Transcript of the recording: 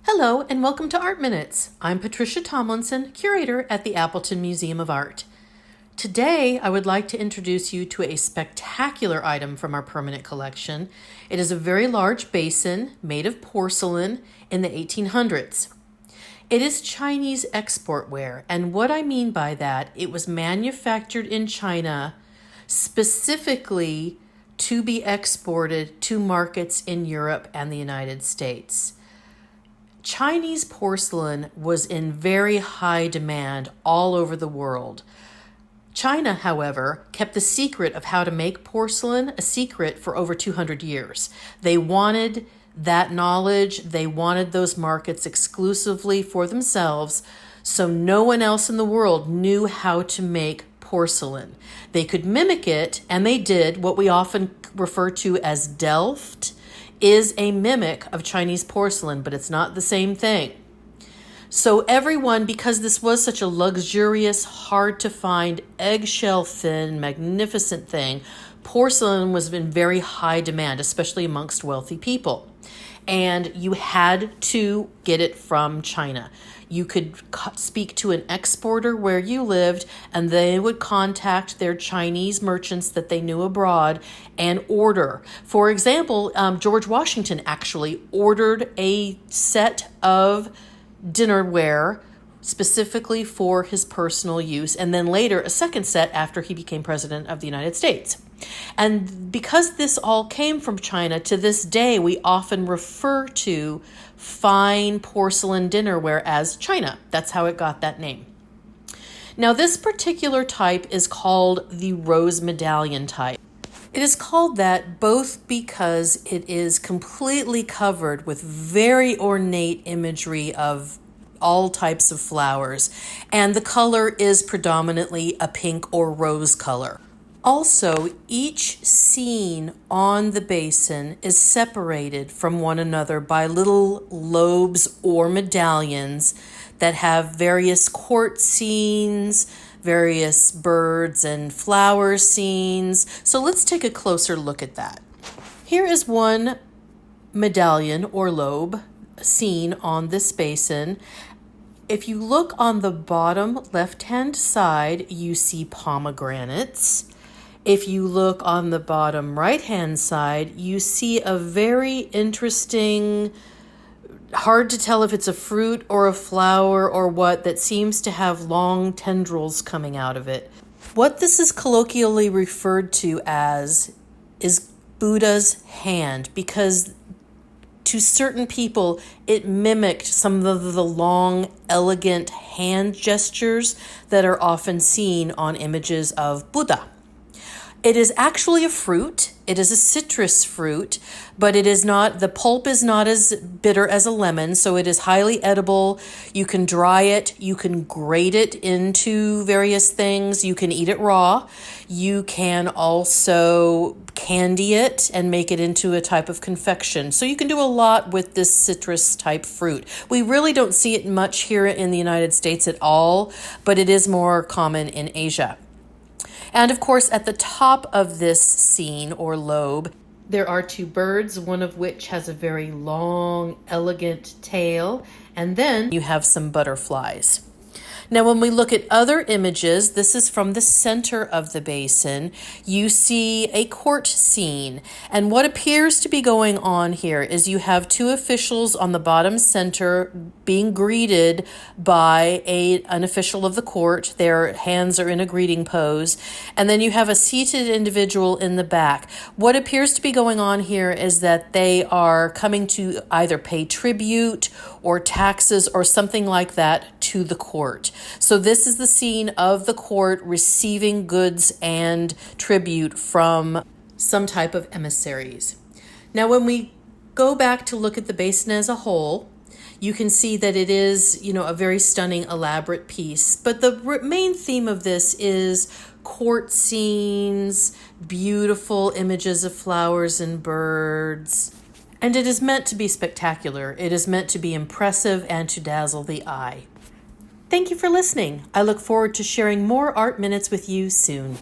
Hello and welcome to Art Minutes. I'm Patricia Tomlinson, curator at the Appleton Museum of Art. Today, I would like to introduce you to a spectacular item from our permanent collection. It is a very large basin made of porcelain in the 1800s. It is Chinese export ware, and what I mean by that, it was manufactured in China specifically to be exported to markets in Europe and the United States. Chinese porcelain was in very high demand all over the world. China, however, kept the secret of how to make porcelain a secret for over 200 years. They wanted that knowledge, they wanted those markets exclusively for themselves, so no one else in the world knew how to make porcelain. They could mimic it, and they did. What we often refer to as Delft is a mimic of Chinese porcelain, but it's not the same thing. So everyone, because this was such a luxurious, hard to find, eggshell thin, magnificent thing, porcelain was in very high demand, especially amongst wealthy people. And you had to get it from China. You could speak to an exporter where you lived, and they would contact their Chinese merchants that they knew abroad and order. For example, George Washington actually ordered a set of dinnerware specifically for his personal use, and then later a second set after he became president of the United States. And because this all came from China, to this day we often refer to fine porcelain dinnerware as China. That's how it got that name. Now, this particular type is called the rose medallion type. It is called that both because it is completely covered with very ornate imagery of all types of flowers, and the color is predominantly a pink or rose color. Also, each scene on the basin is separated from one another by little lobes or medallions that have various court scenes, various birds and flower scenes. So let's take a closer look at that. Here is one medallion or lobe scene on this basin. If you look on the bottom left-hand side, you see pomegranates. If you look on the bottom right-hand side, you see a very interesting, hard to tell if it's a fruit or a flower or what, that seems to have long tendrils coming out of it. What this is colloquially referred to as is Buddha's hand, because to certain people, it mimicked some of the long, elegant hand gestures that are often seen on images of Buddha. It is actually a fruit. It is a citrus fruit, but it is not, the pulp is not as bitter as a lemon, so it is highly edible. You can dry it, you can grate it into various things, you can eat it raw. You can also candy it and make it into a type of confection. So you can do a lot with this citrus type fruit. We really don't see it much here in the United States at all, but it is more common in Asia. And of course, at the top of this scene or lobe, there are two birds, one of which has a very long, elegant tail, and then you have some butterflies. Now, when we look at other images, this is from the center of the basin, you see a court scene. And what appears to be going on here is you have two officials on the bottom center being greeted by an official of the court. Their hands are in a greeting pose. And then you have a seated individual in the back. What appears to be going on here is that they are coming to either pay tribute or taxes or something like that to the court. So this is the scene of the court receiving goods and tribute from some type of emissaries. Now, when we go back to look at the basin as a whole, you can see that it is, a very stunning, elaborate piece. But the main theme of this is court scenes, beautiful images of flowers and birds. And it is meant to be spectacular. It is meant to be impressive and to dazzle the eye. Thank you for listening. I look forward to sharing more Art Minutes with you soon.